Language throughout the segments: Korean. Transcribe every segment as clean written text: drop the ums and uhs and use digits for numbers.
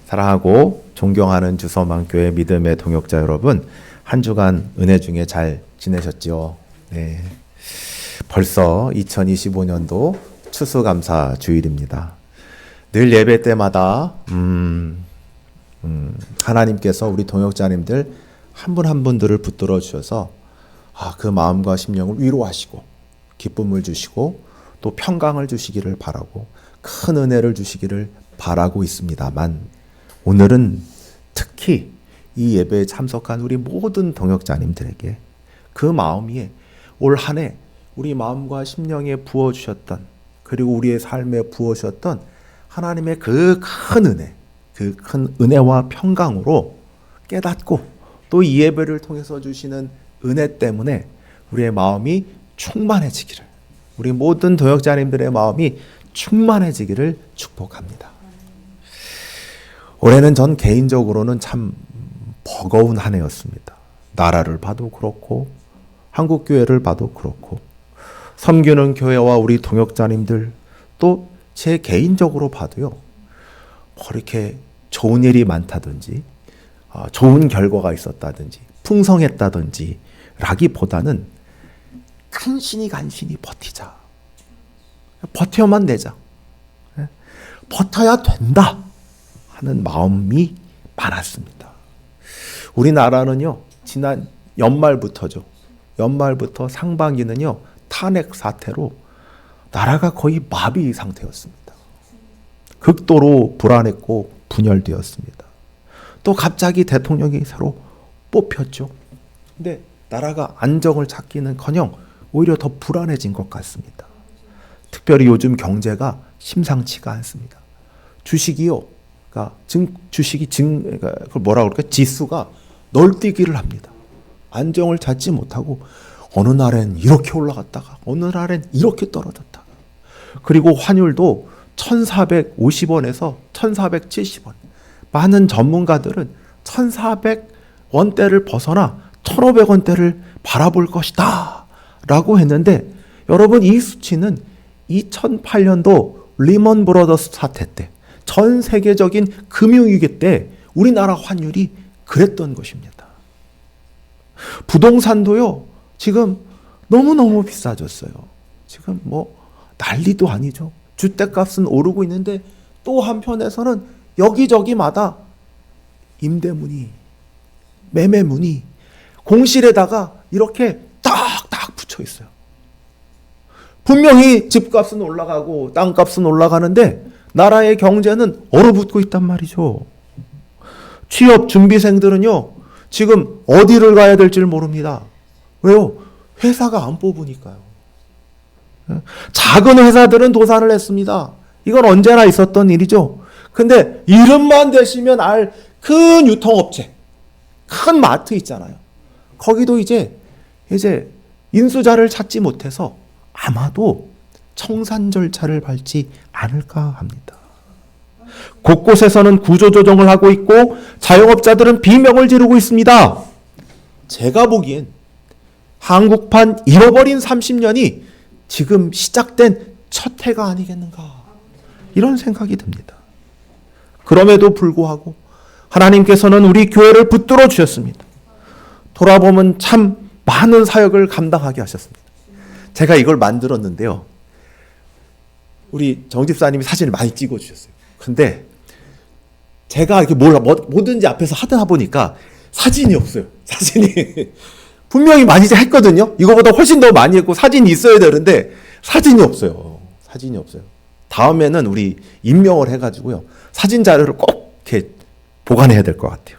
사랑하고 존경하는 주서만교회 믿음의 동역자 여러분, 한 주간 은혜 중에 잘 지내셨지요? 네. 벌써 2025년도 추수감사 주일입니다. 늘 예배 때마다 하나님께서 우리 동역자님들 한 분 한 분들을 붙들어 주셔서 그 마음과 심령을 위로하시고 기쁨을 주시고 또 평강을 주시기를 바라고 큰 은혜를 주시기를 바라고 있습니다만, 오늘은 특히 이 예배에 참석한 우리 모든 동역자님들에게 그 마음 위에 올 한 해 우리 마음과 심령에 부어주셨던, 그리고 우리의 삶에 부어주셨던 하나님의 그 큰 은혜, 그 큰 은혜와 평강으로 깨닫고 또 이 예배를 통해서 주시는 은혜 때문에 우리의 마음이 충만해지기를, 우리 모든 동역자님들의 마음이 충만해지기를 축복합니다. 올해는 전 개인적으로는 참 버거운 한 해였습니다. 나라를 봐도 그렇고 한국교회를 봐도 그렇고 섬기는 교회와 우리 동역자님들, 또 제 개인적으로 봐도요, 뭐 이렇게 좋은 일이 많다든지 좋은 결과가 있었다든지 풍성했다든지 라기보다는 간신히 버티자, 버텨만 내자, 버텨야 된다 하는 마음이 많았습니다. 우리나라는요, 지난 연말부터 상반기는요, 탄핵 사태로 나라가 거의 마비 상태였습니다. 극도로 불안했고 분열되었습니다. 또 갑자기 대통령이 새로 뽑혔죠. 근데 나라가 안정을 찾기는커녕 오히려 더 불안해진 것 같습니다. 특별히 요즘 경제가 심상치가 않습니다. 주식이요, 그걸 뭐라 그럴까? 지수가 널뛰기를 합니다. 안정을 찾지 못하고 어느 날엔 이렇게 올라갔다가 어느 날엔 이렇게 떨어졌다. 그리고 환율도 1,450원에서 1,470원. 많은 전문가들은 1,400원대를 벗어나 1,500원대를 바라볼 것이다 라고 했는데, 여러분, 이 수치는 2008년도 리먼 브러더스 사태 때, 전 세계적인 금융위기 때 우리나라 환율이 그랬던 것입니다. 부동산도요, 지금 너무너무 비싸졌어요. 지금 난리도 아니죠. 주택값은 오르고 있는데 또 한편에서는 여기저기마다 임대문이, 매매문이 공실에다가 이렇게 딱딱 붙여 있어요. 분명히 집값은 올라가고 땅값은 올라가는데 나라의 경제는 얼어붙고 있단 말이죠. 취업 준비생들은요, 지금 어디를 가야 될지 모릅니다. 왜요? 회사가 안 뽑으니까요. 작은 회사들은 도산을 했습니다. 이건 언제나 있었던 일이죠. 근데 이름만 대시면 알 큰 유통업체, 큰 마트 있잖아요. 거기도 이제 인수자를 찾지 못해서 아마도 청산 절차를 밟지 않을까 합니다. 곳곳에서는 구조조정을 하고 있고 자영업자들은 비명을 지르고 있습니다. 제가 보기엔 한국판 잃어버린 30년이 지금 시작된 첫 해가 아니겠는가, 이런 생각이 듭니다. 그럼에도 불구하고 하나님께서는 우리 교회를 붙들어 주셨습니다. 돌아보면 참 많은 사역을 감당하게 하셨습니다. 제가 이걸 만들었는데요, 우리 정집사님이 사진을 많이 찍어 주셨어요. 근데 제가 이렇게 뭐든지 앞에서 하다 보니까 사진이 없어요. 사진이 분명히 많이 했거든요. 이거보다 훨씬 더 많이 했고 사진이 있어야 되는데 사진이 없어요. 다음에는 우리 임명을 해가지고요, 사진 자료를 꼭 이렇게 보관해야 될 것 같아요.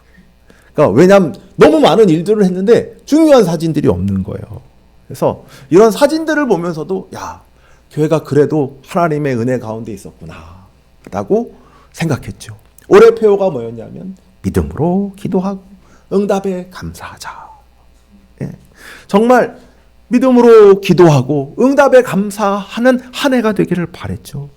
그러니까 왜냐하면 너무 많은 일들을 했는데 중요한 사진들이 없는 거예요. 그래서 이런 사진들을 보면서도 교회가 그래도 하나님의 은혜 가운데 있었구나 라고 생각했죠. 올해 표어가 뭐였냐면 믿음으로 기도하고 응답에 감사하자. 정말 믿음으로 기도하고 응답에 감사하는 한 해가 되기를 바랬죠.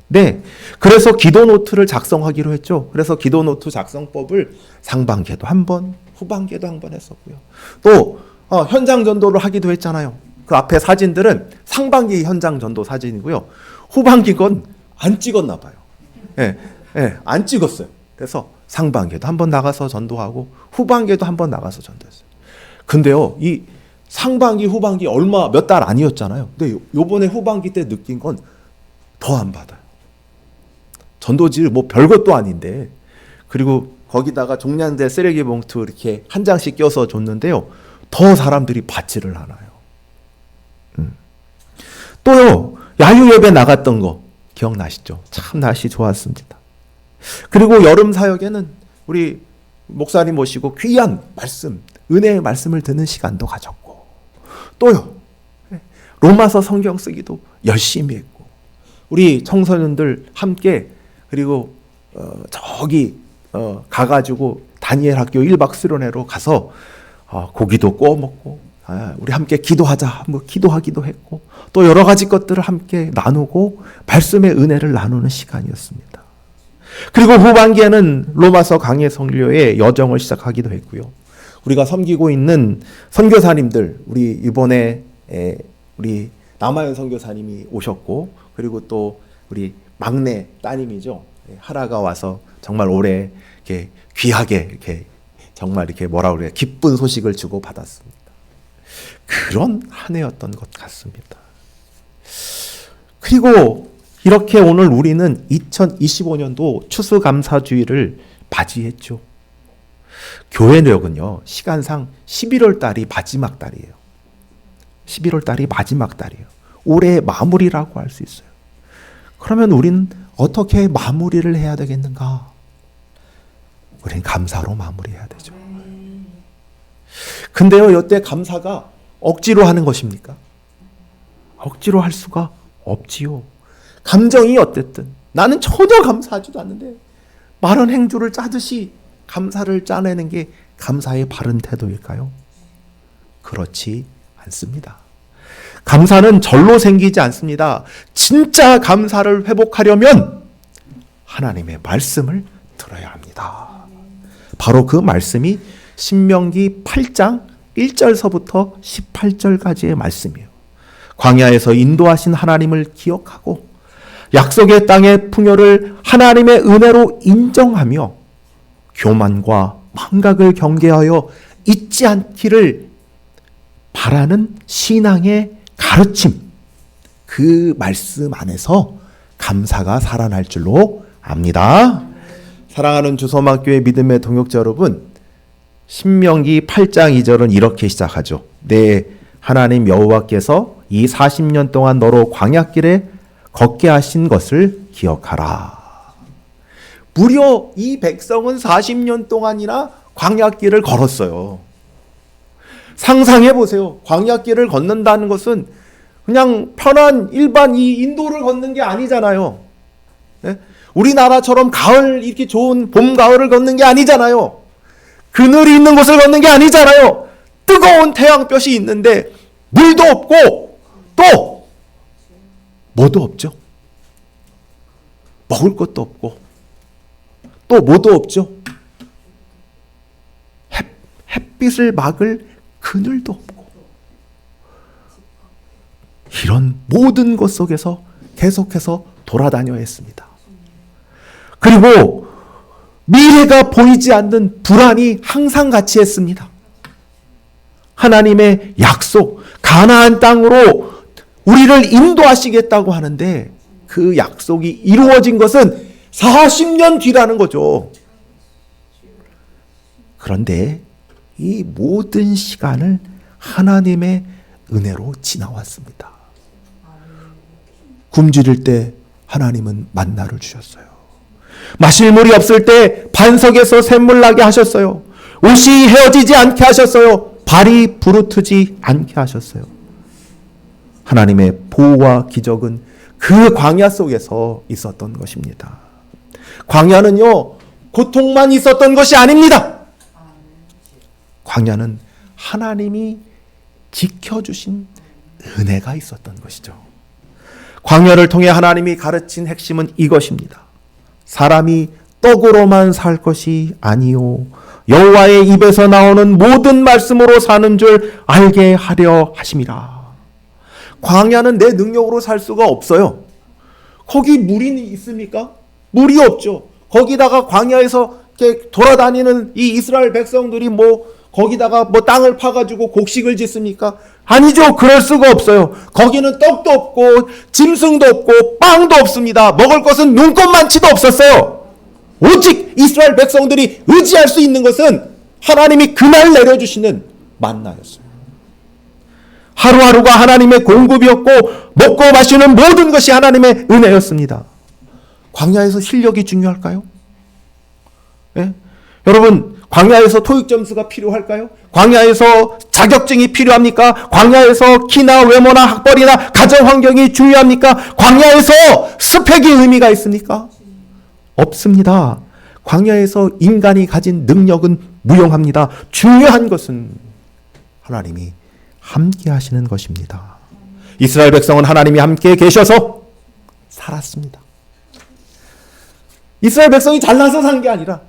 네, 그래서 기도 노트를 작성하기로 했죠. 그래서 기도 노트 작성법을 상반기에도 한 번, 후반기에도 한 번 했었고요. 또 현장 전도를 하기도 했잖아요. 그 앞에 사진들은 상반기 현장 전도 사진이고요. 후반기 건 안 찍었나 봐요. 안 찍었어요. 그래서 상반기에도 한번 나가서 전도하고 후반기에도 한번 나가서 전도했어요. 근데요, 이 상반기, 후반기 얼마 몇 달 아니었잖아요. 근데 요번에 후반기 때 느낀 건 더 안 받아요. 전도지 뭐 별것도 아닌데. 그리고 거기다가 종량제 쓰레기 봉투 이렇게 한 장씩 껴서 줬는데요. 더 사람들이 받지를 않아요. 또요, 야유 예배 나갔던 거 기억나시죠? 참 날씨 좋았습니다. 그리고 여름 사역에는 우리 목사님 모시고 귀한 말씀, 은혜의 말씀을 듣는 시간도 가졌고, 또요, 로마서 성경 쓰기도 열심히 했고, 우리 청소년들 함께, 그리고 저기 가가지고 다니엘 학교 1박 수련회로 가서 고기도 구워 먹고, 우리 함께 기도하자, 뭐 기도하기도 했고, 또 여러 가지 것들을 함께 나누고 말씀의 은혜를 나누는 시간이었습니다. 그리고 후반기에는 로마서 강해 선교의 여정을 시작하기도 했고요. 우리가 섬기고 있는 선교사님들, 우리 이번에 우리 남아연 선교사님이 오셨고, 그리고 또 우리 막내 따님이죠, 하라가 와서 정말 올해 이렇게 귀하게 이렇게 정말 이렇게 뭐라 그래요, 기쁜 소식을 주고 받았습니다. 그런 한 해였던 것 같습니다. 그리고 이렇게 오늘 우리는 2025년도 추수감사주의를 맞이했죠. 교회력은요, 시간상 11월 달이 마지막 달이에요. 11월 달이 마지막 달이에요. 올해의 마무리라고 할 수 있어요. 그러면 우리는 어떻게 마무리를 해야 되겠는가? 우리는 감사로 마무리해야 되죠. 근데요, 이때 감사가 억지로 하는 것입니까? 억지로 할 수가 없지요. 감정이 어쨌든 나는 전혀 감사하지도 않는데 마른 행주를 짜듯이 감사를 짜내는 게 감사의 바른 태도일까요? 그렇지 않습니다. 감사는 절로 생기지 않습니다. 진짜 감사를 회복하려면 하나님의 말씀을 들어야 합니다. 바로 그 말씀이 신명기 8장 1절서부터 18절까지의 말씀이에요. 광야에서 인도하신 하나님을 기억하고 약속의 땅의 풍요를 하나님의 은혜로 인정하며 교만과 망각을 경계하여 잊지 않기를 바라는 신앙의 가르침, 그 말씀 안에서 감사가 살아날 줄로 압니다. 사랑하는 주소망교회 믿음의 동역자 여러분, 신명기 8장 2절은 이렇게 시작하죠. 내 하나님 여호와께서 이 40년 동안 너로 광야길에 걷게 하신 것을 기억하라. 무려 이 백성은 40년 동안이나 광야길을 걸었어요. 상상해 보세요. 광야길을 걷는다는 것은 그냥 편한 일반 이 인도를 걷는 게 아니잖아요. 네? 우리나라처럼 가을 이렇게 좋은 봄 가을을 걷는 게 아니잖아요. 그늘이 있는 곳을 걷는 게 아니잖아요. 뜨거운 태양볕이 있는데 물도 없고 또 뭐도 없죠. 먹을 것도 없고 또 뭐도 없죠. 햇빛을 막을 그늘도 없고 이런 모든 것 속에서 계속해서 돌아다녀야 했습니다. 그리고 미래가 보이지 않는 불안이 항상 같이 했습니다. 하나님의 약속, 가나안 땅으로 우리를 인도하시겠다고 하는데 그 약속이 이루어진 것은 40년 뒤라는 거죠. 그런데 이 모든 시간을 하나님의 은혜로 지나왔습니다. 굶주릴 때 하나님은 만나를 주셨어요. 마실 물이 없을 때 반석에서 샘물 나게 하셨어요. 옷이 헤어지지 않게 하셨어요. 발이 부르트지 않게 하셨어요. 하나님의 보호와 기적은 그 광야 속에서 있었던 것입니다. 광야는요, 고통만 있었던 것이 아닙니다. 광야는 하나님이 지켜주신 은혜가 있었던 것이죠. 광야를 통해 하나님이 가르친 핵심은 이것입니다. 사람이 떡으로만 살 것이 아니요 여호와의 입에서 나오는 모든 말씀으로 사는 줄 알게 하려 하심이라. 광야는 내 능력으로 살 수가 없어요. 거기 물이 있습니까? 물이 없죠. 거기다가 광야에서 이렇게 돌아다니는 이 이스라엘 백성들이 거기다가 땅을 파가지고 곡식을 짓습니까? 아니죠. 그럴 수가 없어요. 거기는 떡도 없고 짐승도 없고 빵도 없습니다. 먹을 것은 눈꽃만치도 없었어요. 오직 이스라엘 백성들이 의지할 수 있는 것은 하나님이 그날 내려주시는 만나였습니다. 하루하루가 하나님의 공급이었고 먹고 마시는 모든 것이 하나님의 은혜였습니다. 광야에서 실력이 중요할까요? 네? 여러분, 광야에서 토익 점수가 필요할까요? 광야에서 자격증이 필요합니까? 광야에서 키나 외모나 학벌이나 가정 환경이 중요합니까? 광야에서 스펙이 의미가 있습니까? 없습니다. 광야에서 인간이 가진 능력은 무용합니다. 중요한 것은 하나님이 함께 하시는 것입니다. 이스라엘 백성은 하나님이 함께 계셔서 살았습니다. 이스라엘 백성이 잘나서 산 게 아니라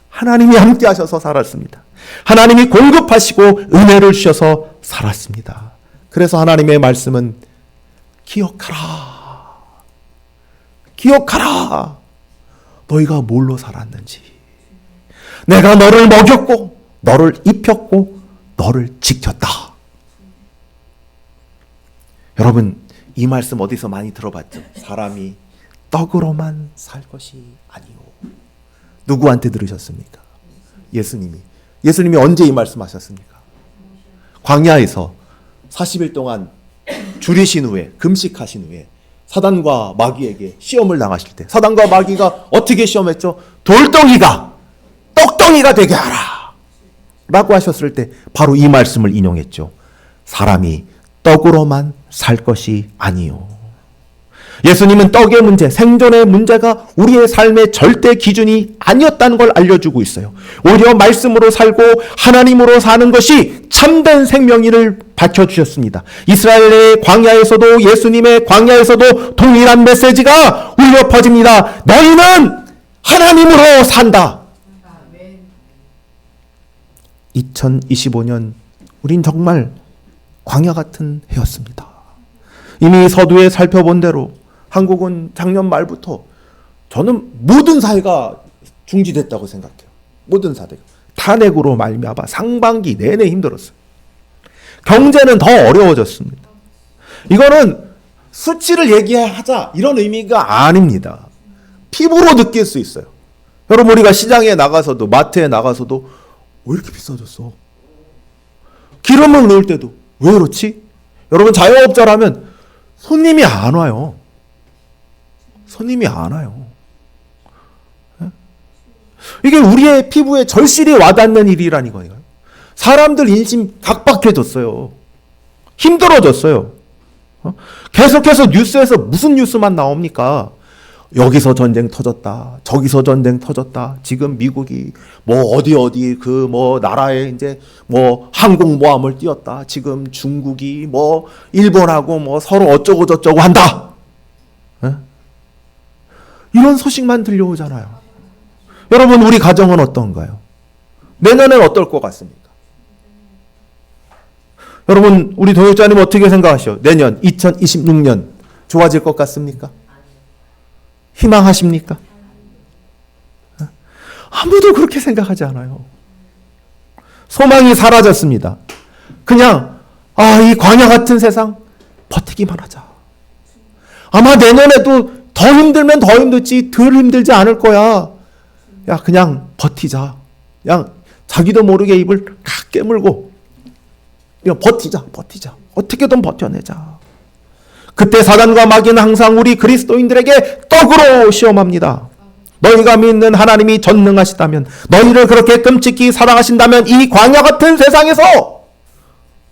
하나님이 함께 하셔서 살았습니다. 하나님이 공급하시고 은혜를 주셔서 살았습니다. 그래서 하나님의 말씀은 기억하라. 기억하라. 너희가 뭘로 살았는지. 내가 너를 먹였고 너를 입혔고 너를 지켰다. 여러분, 이 말씀 어디서 많이 들어봤죠? 사람이 떡으로만 살 것이 아니오. 누구한테 들으셨습니까? 예수님이 언제 이 말씀하셨습니까? 광야에서 40일 동안 줄이신 후에, 금식하신 후에 사단과 마귀에게 시험을 당하실 때 사단과 마귀가 어떻게 시험했죠? 돌덩이가 떡덩이가 되게 하라 라고 하셨을 때 바로 이 말씀을 인용했죠. 사람이 떡으로만 살 것이 아니요. 예수님은 떡의 문제, 생존의 문제가 우리의 삶의 절대 기준이 아니었다는 걸 알려주고 있어요. 오히려 말씀으로 살고 하나님으로 사는 것이 참된 생명이를 밝혀주셨습니다. 이스라엘의 광야에서도 예수님의 광야에서도 동일한 메시지가 울려 퍼집니다. 너희는 하나님으로 산다. 2025년 우린 정말 광야 같은 해였습니다. 이미 서두에 살펴본 대로 한국은 작년 말부터 저는 모든 사회가 중지됐다고 생각해요. 모든 사회가. 탄핵으로 말미암아 상반기 내내 힘들었어요. 경제는 더 어려워졌습니다. 이거는 수치를 얘기하자 이런 의미가 아닙니다. 피부로 느낄 수 있어요. 여러분, 우리가 시장에 나가서도 마트에 나가서도 왜 이렇게 비싸졌어? 기름을 넣을 때도 왜 그렇지? 여러분, 자영업자라면 손님이 안 와요. 손님이 안 와요. 이게 우리의 피부에 절실히 와닿는 일이라는 거예요. 사람들 인심 각박해졌어요. 힘들어졌어요. 계속해서 뉴스에서 무슨 뉴스만 나옵니까? 여기서 전쟁 터졌다. 저기서 전쟁 터졌다. 지금 미국이 어디 나라에 이제 항공모함을 띄웠다. 지금 중국이 일본하고 서로 어쩌고 저쩌고 한다. 이런 소식만 들려오잖아요. 여러분, 우리 가정은 어떤가요? 내년엔 어떨 것 같습니까? 여러분, 우리 동역자님 어떻게 생각하시오? 내년 2026년 좋아질 것 같습니까? 희망하십니까? 아무도 그렇게 생각하지 않아요. 소망이 사라졌습니다. 그냥 이 광야 같은 세상 버티기만 하자. 아마 내년에도 더 힘들면 더 힘들지 덜 힘들지 않을 거야. 야, 그냥 버티자. 그냥 자기도 모르게 입을 칵 깨물고 버티자. 어떻게든 버텨내자. 그때 사단과 마귀는 항상 우리 그리스도인들에게 떡으로 시험합니다. 너희가 믿는 하나님이 전능하시다면, 너희를 그렇게 끔찍히 사랑하신다면 이 광야 같은 세상에서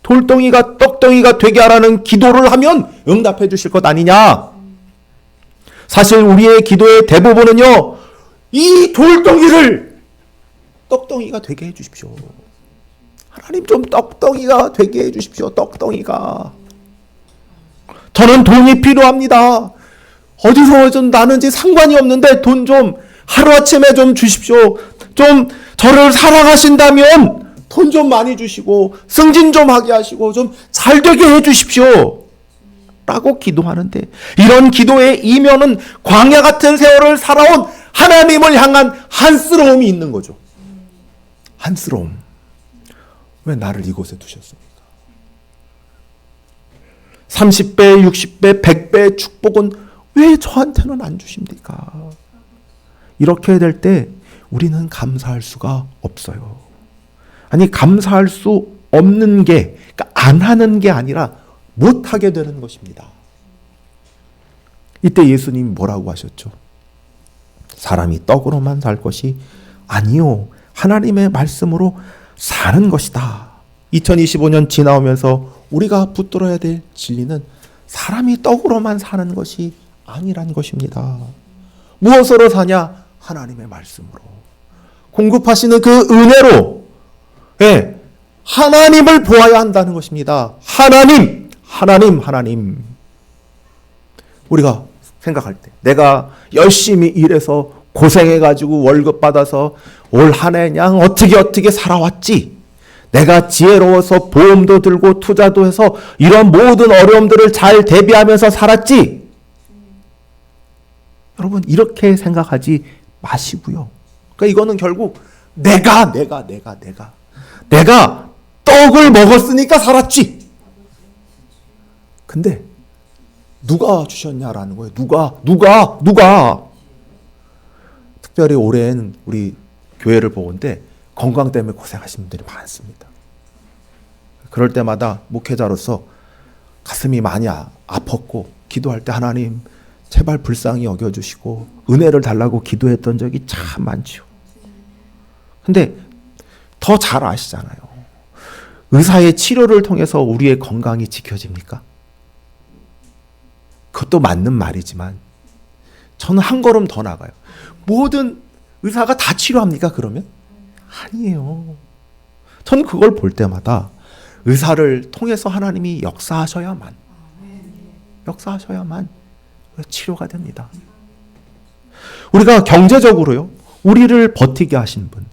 돌덩이가 떡덩이가 되게 하라는 기도를 하면 응답해 주실 것 아니냐. 사실 우리의 기도의 대부분은요, 이 돌덩이를 떡덩이가 되게 해 주십시오. 하나님 좀 떡덩이가 되게 해 주십시오. 떡덩이가. 저는 돈이 필요합니다. 어디서 좀 나는지 상관이 없는데 돈 좀 하루아침에 좀 주십시오. 좀 저를 사랑하신다면 돈 좀 많이 주시고 승진 좀 하게 하시고 좀 잘되게 해 주십시오. 라고 기도하는데, 이런 기도의 이면은 광야 같은 세월을 살아온 하나님을 향한 한스러움이 있는 거죠. 한스러움. 왜 나를 이곳에 두셨습니까? 30배, 60배, 100배의 축복은 왜 저한테는 안 주십니까? 이렇게 될 때 우리는 감사할 수가 없어요. 아니, 감사할 수 없는 게, 그러니까 안 하는 게 아니라 못하게 되는 것입니다. 이때 예수님이 뭐라고 하셨죠? 사람이 떡으로만 살 것이 아니요, 하나님의 말씀으로 사는 것이다. 2025년 지나오면서 우리가 붙들어야 될 진리는 사람이 떡으로만 사는 것이 아니란 것입니다. 무엇으로 사냐? 하나님의 말씀으로. 공급하시는 그 은혜로, 예, 하나님을 보아야 한다는 것입니다. 하나님. 우리가 생각할 때 내가 열심히 일해서 고생해가지고 월급 받아서 올 한 해 그냥 어떻게 살아왔지. 내가 지혜로워서 보험도 들고 투자도 해서 이런 모든 어려움들을 잘 대비하면서 살았지. 여러분, 이렇게 생각하지 마시고요. 그러니까 이거는 결국 내가 떡을 먹었으니까 살았지. 근데 누가 주셨냐라는 거예요. 누가. 특별히 올해는 우리 교회를 보건대 건강 때문에 고생하시는 분들이 많습니다. 그럴 때마다 목회자로서 가슴이 많이 아팠고, 기도할 때 하나님 제발 불쌍히 여겨주시고 은혜를 달라고 기도했던 적이 참 많죠. 근데 더 잘 아시잖아요. 의사의 치료를 통해서 우리의 건강이 지켜집니까? 그것도 맞는 말이지만 저는 한 걸음 더 나가요. 모든 의사가 다 치료합니까, 그러면? 아니에요. 저는 그걸 볼 때마다 의사를 통해서 하나님이 역사하셔야만 치료가 됩니다. 우리가 경제적으로요, 우리를 버티게 하신 분,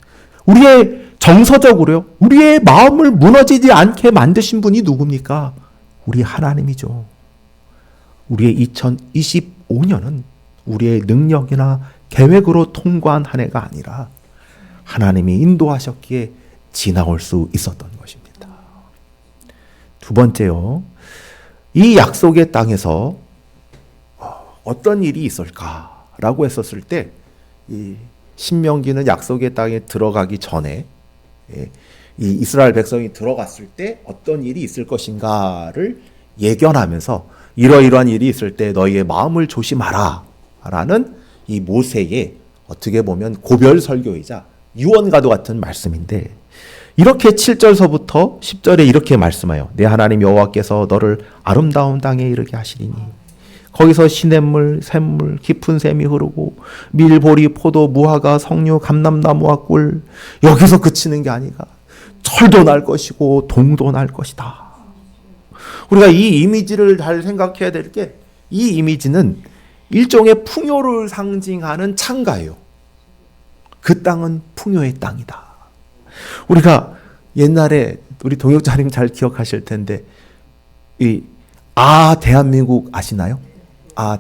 우리의 정서적으로요, 우리의 마음을 무너지지 않게 만드신 분이 누굽니까? 우리 하나님이죠. 우리의 2025년은 우리의 능력이나 계획으로 통과한 한 해가 아니라 하나님이 인도하셨기에 지나올 수 있었던 것입니다. 두 번째요, 이 약속의 땅에서 어떤 일이 있을까라고 했었을 때, 이 신명기는 약속의 땅에 들어가기 전에 이 이스라엘 백성이 들어갔을 때 어떤 일이 있을 것인가를 예견하면서 이러이러한 일이 있을 때 너희의 마음을 조심하라 라는 이 모세의 어떻게 보면 고별 설교이자 유언과도 같은 말씀인데, 이렇게 7절서부터 10절에 이렇게 말씀해요. 내 하나님 여호와께서 너를 아름다운 땅에 이르게 하시리니 거기서 시냇물, 샘물, 깊은 샘이 흐르고 밀, 보리, 포도, 무화과, 석류, 감람나무와 꿀. 여기서 그치는 게 아니라 철도 날 것이고 동도 날 것이다. 우리가 이 이미지를 잘 생각해야 될 게, 이 이미지는 일종의 풍요를 상징하는 창가예요. 그 땅은 풍요의 땅이다. 우리가 옛날에 우리 동역자님 잘 기억하실 텐데, 대한민국 아시나요?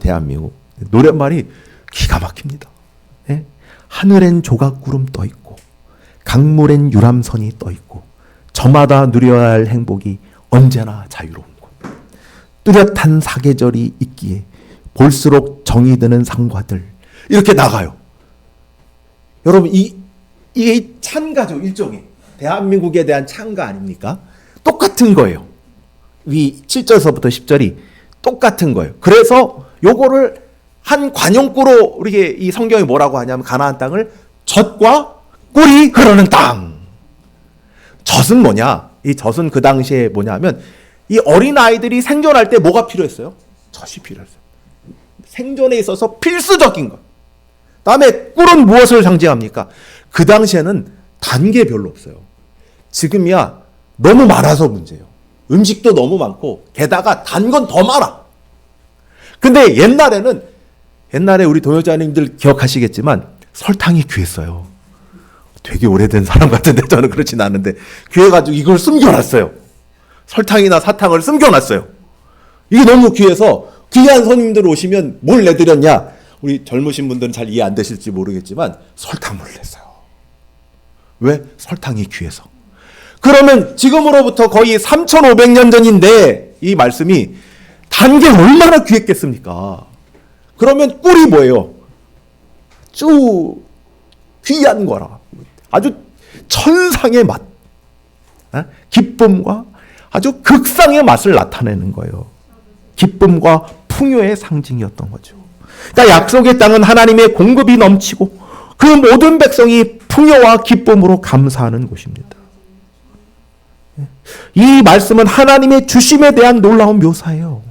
대한민국 노랫말이 기가 막힙니다. 네? 하늘엔 조각구름 떠 있고 강물엔 유람선이 떠 있고 저마다 누려야 할 행복이 언제나 자유로운 곳. 뚜렷한 사계절이 있기에 볼수록 정이 드는 상과들. 이렇게 나가요. 여러분, 이게 찬가죠, 일종의. 대한민국에 대한 찬가 아닙니까? 똑같은 거예요. 위 7절서부터 10절이 똑같은 거예요. 그래서 요거를 한 관용구로 우리 이 성경이 뭐라고 하냐면, 가나안 땅을 젖과 꿀이 흐르는 땅. 젖은 뭐냐? 이 젖은 그 당시에 뭐냐면, 이 어린 아이들이 생존할 때 뭐가 필요했어요? 젖이 필요했어요. 생존에 있어서 필수적인 것. 다음에 꿀은 무엇을 상징합니까? 그 당시에는 단 게 별로 없어요. 지금이야 너무 많아서 문제예요. 음식도 너무 많고 게다가 단 건 더 많아. 근데 옛날에 우리 동역자님들 기억하시겠지만 설탕이 귀했어요. 되게 오래된 사람 같은데 저는 그렇진 않은데, 귀해가지고 이걸 숨겨놨어요. 설탕이나 사탕을 숨겨놨어요. 이게 너무 귀해서 귀한 손님들 오시면 뭘 내드렸냐? 우리 젊으신 분들은 잘 이해 안 되실지 모르겠지만 설탕물을 냈어요. 왜? 설탕이 귀해서. 그러면 지금으로부터 거의 3,500년 전인데 이 말씀이 단 게 얼마나 귀했겠습니까? 그러면 꿀이 뭐예요? 아주 귀한 거라. 아주 천상의 맛. 기쁨과 아주 극상의 맛을 나타내는 거예요. 기쁨과 풍요의 상징이었던 거죠. 그러니까 약속의 땅은 하나님의 공급이 넘치고 그 모든 백성이 풍요와 기쁨으로 감사하는 곳입니다. 이 말씀은 하나님의 주심에 대한 놀라운 묘사예요.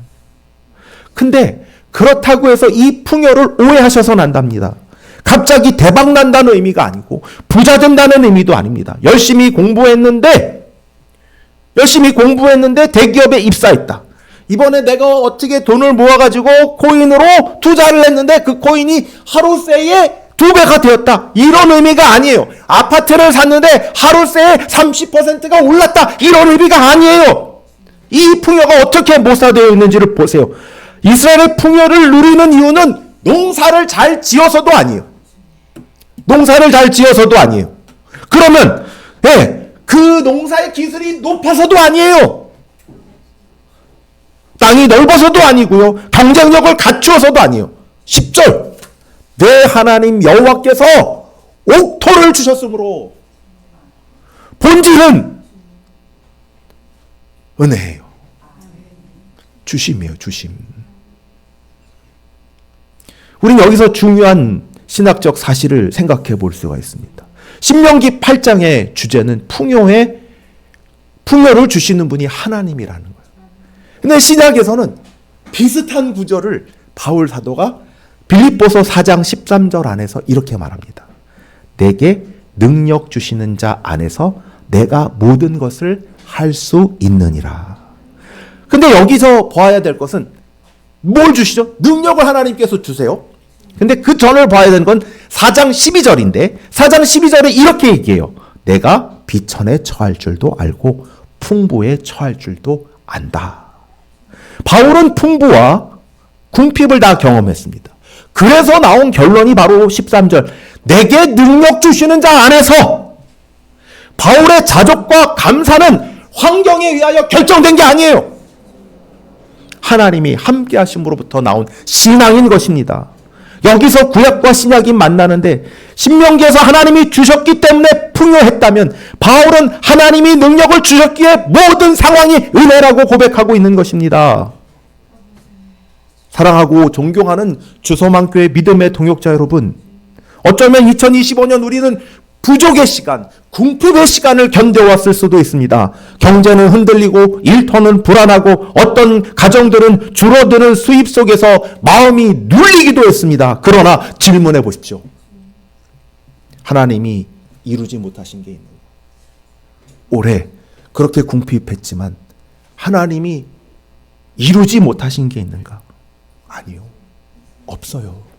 근데 그렇다고 해서 이 풍요를 오해하셔서는 안 됩니다. 갑자기 대박 난다는 의미가 아니고 부자 된다는 의미도 아닙니다. 열심히 공부했는데 대기업에 입사했다. 이번에 내가 어떻게 돈을 모아가지고 코인으로 투자를 했는데 그 코인이 하루 새에 2배가 되었다. 이런 의미가 아니에요. 아파트를 샀는데 하루 새에 30%가 올랐다. 이런 의미가 아니에요. 이 풍요가 어떻게 모사되어 있는지를 보세요. 이스라엘의 풍요를 누리는 이유는 농사를 잘 지어서도 아니에요. 그러면 그 농사의 기술이 높아서도 아니에요. 땅이 넓어서도 아니고요. 경쟁력을 갖추어서도 아니에요. 10절 내 하나님 여호와께서 옥토를 주셨으므로 본질은 은혜예요. 주심이에요. 주심. 우리는 여기서 중요한 신학적 사실을 생각해 볼 수가 있습니다. 신명기 8장의 주제는 풍요를 주시는 분이 하나님이라는 거예요. 근데 신약에서는 비슷한 구절을 바울 사도가 빌립보서 4장 13절 안에서 이렇게 말합니다. 내게 능력 주시는 자 안에서 내가 모든 것을 할 수 있느니라. 근데 여기서 봐야 될 것은 뭘 주시죠? 능력을 하나님께서 주세요. 근데 그 전을 봐야 되는 건 4장 12절인데 4장 12절에 이렇게 얘기해요. 내가 비천에 처할 줄도 알고 풍부에 처할 줄도 안다. 바울은 풍부와 궁핍을 다 경험했습니다. 그래서 나온 결론이 바로 13절. 내게 능력 주시는 자 안에서. 바울의 자족과 감사는 환경에 의하여 결정된 게 아니에요. 하나님이 함께 하심으로부터 나온 신앙인 것입니다. 여기서 구약과 신약이 만나는데 신명기에서 하나님이 주셨기 때문에 풍요했다면 바울은 하나님이 능력을 주셨기에 모든 상황이 은혜라고 고백하고 있는 것입니다. 사랑하고 존경하는 주소만교회 믿음의 동역자 여러분, 어쩌면 2025년 우리는 부족의 시간, 궁핍의 시간을 견뎌왔을 수도 있습니다. 경제는 흔들리고 일터는 불안하고 어떤 가정들은 줄어드는 수입 속에서 마음이 눌리기도 했습니다. 그러나 질문해 보십시오. 하나님이 이루지 못하신 게 있는가? 올해 그렇게 궁핍했지만 하나님이 이루지 못하신 게 있는가? 아니요. 없어요.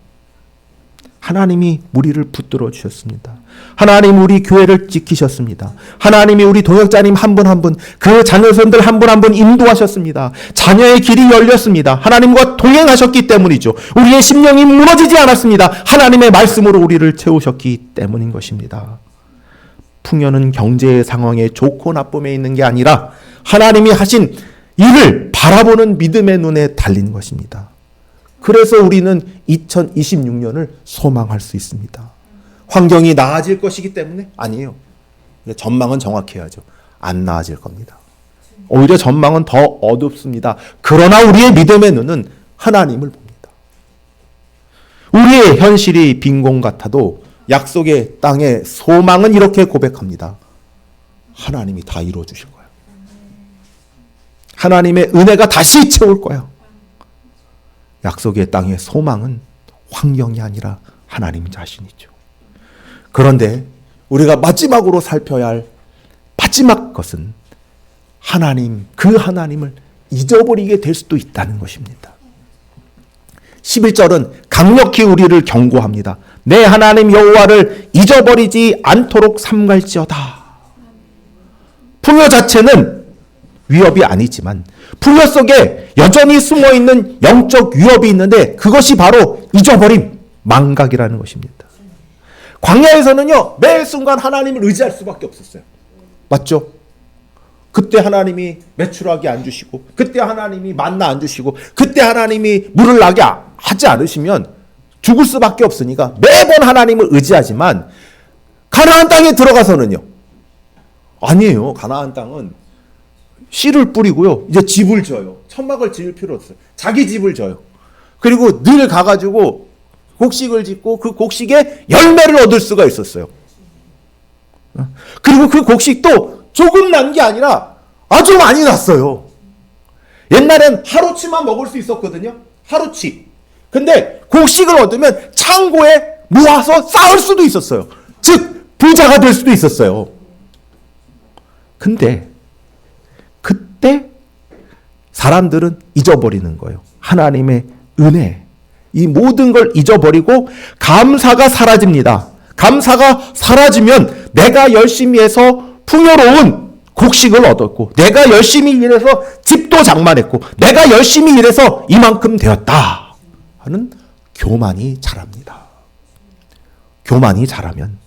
하나님이 우리를 붙들어 주셨습니다. 하나님 우리 교회를 지키셨습니다. 하나님이 우리 동역자님 한 분 한 분, 그 자녀선들 한 분 한 분 인도하셨습니다. 자녀의 길이 열렸습니다. 하나님과 동행하셨기 때문이죠. 우리의 심령이 무너지지 않았습니다. 하나님의 말씀으로 우리를 채우셨기 때문인 것입니다. 풍요는 경제의 상황에 좋고 나쁨에 있는 게 아니라 하나님이 하신 일을 바라보는 믿음의 눈에 달린 것입니다. 그래서 우리는 2026년을 소망할 수 있습니다. 환경이 나아질 것이기 때문에? 아니에요. 전망은 정확해야죠. 안 나아질 겁니다. 오히려 전망은 더 어둡습니다. 그러나 우리의 믿음의 눈은 하나님을 봅니다. 우리의 현실이 빈곤 같아도 약속의 땅의 소망은 이렇게 고백합니다. 하나님이 다 이루어 주실 거예요. 하나님의 은혜가 다시 채울 거예요. 약속의 땅의 소망은 환경이 아니라 하나님 자신이죠. 그런데 우리가 마지막으로 살펴야 할 마지막 것은 하나님, 그 하나님을 잊어버리게 될 수도 있다는 것입니다. 11절은 강력히 우리를 경고합니다. 내 하나님 여호와를 잊어버리지 않도록 삼갈지어다. 풍요 자체는 위협이 아니지만 풍요 속에 여전히 숨어있는 영적 위협이 있는데 그것이 바로 잊어버림, 망각이라는 것입니다. 광야에서는요, 매 순간 하나님을 의지할 수밖에 없었어요. 맞죠? 그때 하나님이 메추라기 안 주시고, 그때 하나님이 만나 안 주시고, 그때 하나님이 물을 나게 하지 않으시면 죽을 수밖에 없으니까 매번 하나님을 의지하지만, 가나안 땅에 들어가서는요, 아니에요. 가나안 땅은 씨를 뿌리고요, 이제 집을 져요. 천막을 지을 필요 없어요. 자기 집을 져요. 그리고 늘 가가지고 곡식을 짓고 그 곡식에 열매를 얻을 수가 있었어요. 그리고 그 곡식도 조금 난 게 아니라 아주 많이 났어요. 옛날엔 하루치만 먹을 수 있었거든요. 하루치. 근데 곡식을 얻으면 창고에 모아서 쌓을 수도 있었어요. 즉 부자가 될 수도 있었어요. 근데 그때 사람들은 잊어버리는 거예요. 하나님의 은혜. 이 모든 걸 잊어버리고 감사가 사라집니다. 감사가 사라지면 내가 열심히 해서 풍요로운 곡식을 얻었고, 내가 열심히 일해서 집도 장만했고, 내가 열심히 일해서 이만큼 되었다 하는 교만이 자랍니다. 교만이 자라면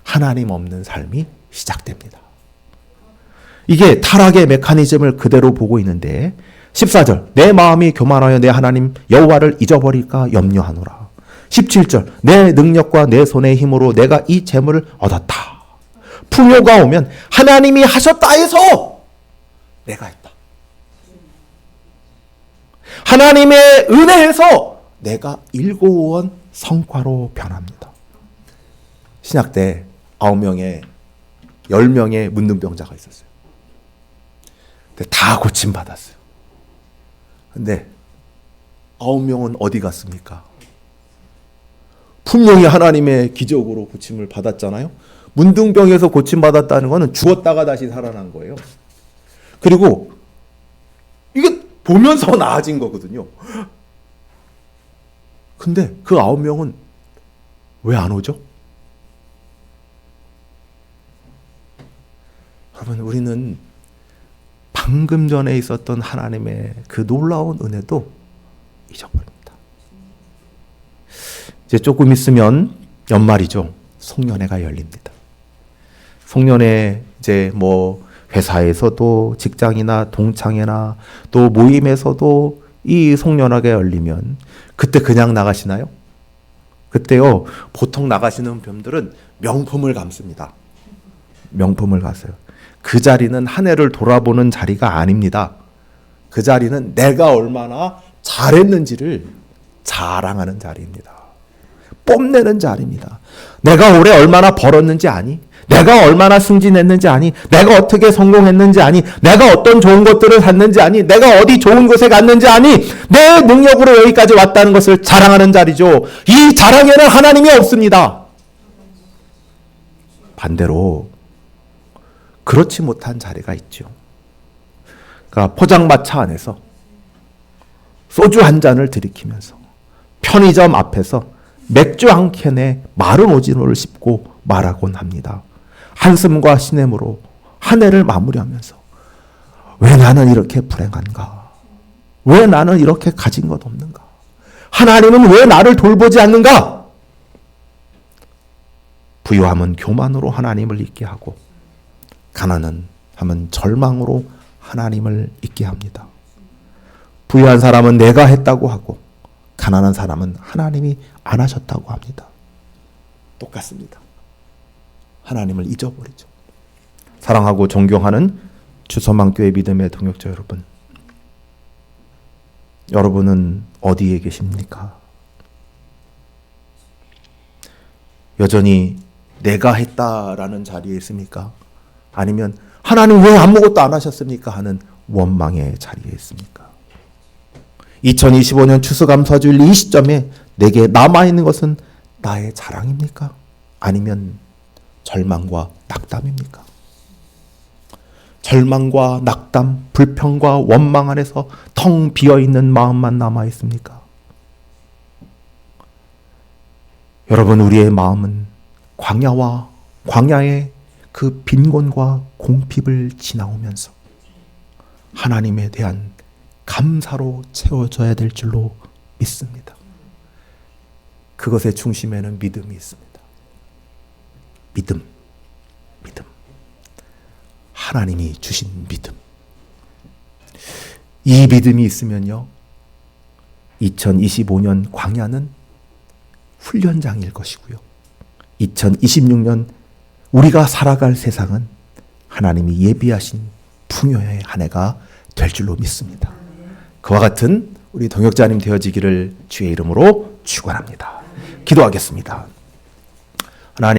하나님 없는 삶이 시작됩니다. 이게 타락의 메커니즘을 그대로 보고 있는데, 14절, 내 마음이 교만하여 내 하나님 여호와를 잊어버릴까 염려하노라. 17절, 내 능력과 내 손의 힘으로 내가 이 재물을 얻었다. 풍요가 오면 하나님이 하셨다 해서 내가 했다. 하나님의 은혜에서 내가 일궈온 성과로 변합니다. 신약 때 9명의 10명의 문둥병자가 있었어요. 근데 다 고침받았어요. 근데 9명은 어디 갔습니까? 분명히 하나님의 기적으로 고침을 받았잖아요. 문둥병에서 고침받았다는 것은 죽었다가 다시 살아난 거예요. 그리고 이게 보면서 나아진 거거든요. 근데 그 9명은 왜 안 오죠? 여러분, 우리는 방금 전에 있었던 하나님의 그 놀라운 은혜도 잊어버립니다. 이제 조금 있으면 연말이죠. 송년회가 열립니다. 송년회 이제 뭐 회사에서도 직장이나 동창회나 또 모임에서도 이 송년회가 열리면 그때 그냥 나가시나요? 그때요, 보통 나가시는 분들은 명품을 감습니다. 명품을 가세요. 그 자리는 한 해를 돌아보는 자리가 아닙니다. 그 자리는 내가 얼마나 잘했는지를 자랑하는 자리입니다. 뽐내는 자리입니다. 내가 올해 얼마나 벌었는지 아니? 내가 얼마나 승진했는지 아니? 내가 어떻게 성공했는지 아니? 내가 어떤 좋은 것들을 샀는지 아니? 내가 어디 좋은 곳에 갔는지 아니? 내 능력으로 여기까지 왔다는 것을 자랑하는 자리죠. 이 자랑에는 하나님이 없습니다. 반대로 그렇지 못한 자리가 있죠. 그러니까 포장마차 안에서 소주 한 잔을 들이키면서 편의점 앞에서 맥주 한 캔에 마른 오징어를 씹고 말하곤 합니다. 한숨과 시냇으로 한 해를 마무리하면서 왜 나는 이렇게 불행한가? 왜 나는 이렇게 가진 것 없는가? 하나님은 왜 나를 돌보지 않는가? 부유함은 교만으로 하나님을 잊게 하고, 가난은 하면 절망으로 하나님을 잊게 합니다. 부유한 사람은 내가 했다고 하고, 가난한 사람은 하나님이 안 하셨다고 합니다. 똑같습니다. 하나님을 잊어버리죠. 사랑하고 존경하는 주소망교회 믿음의 동역자 여러분, 여러분은 어디에 계십니까? 여전히 내가 했다라는 자리에 있습니까? 아니면 하나님 왜 아무것도 안 하셨습니까? 하는 원망의 자리에 있습니까? 2025년 추수감사주일 이 시점에 내게 남아있는 것은 나의 자랑입니까? 아니면 절망과 낙담입니까? 절망과 낙담, 불평과 원망 안에서 텅 비어있는 마음만 남아있습니까? 여러분, 우리의 마음은 광야의 그 빈곤과 공핍을 지나오면서 하나님에 대한 감사로 채워져야 될 줄로 믿습니다. 그것의 중심에는 믿음이 있습니다. 믿음. 하나님이 주신 믿음. 이 믿음이 있으면요, 2025년 광야는 훈련장일 것이고요, 2026년 우리가 살아갈 세상은 하나님이 예비하신 풍요의 한 해가 될 줄로 믿습니다. 그와 같은 우리 동역자님 되어지기를 주의 이름으로 축원합니다. 기도하겠습니다.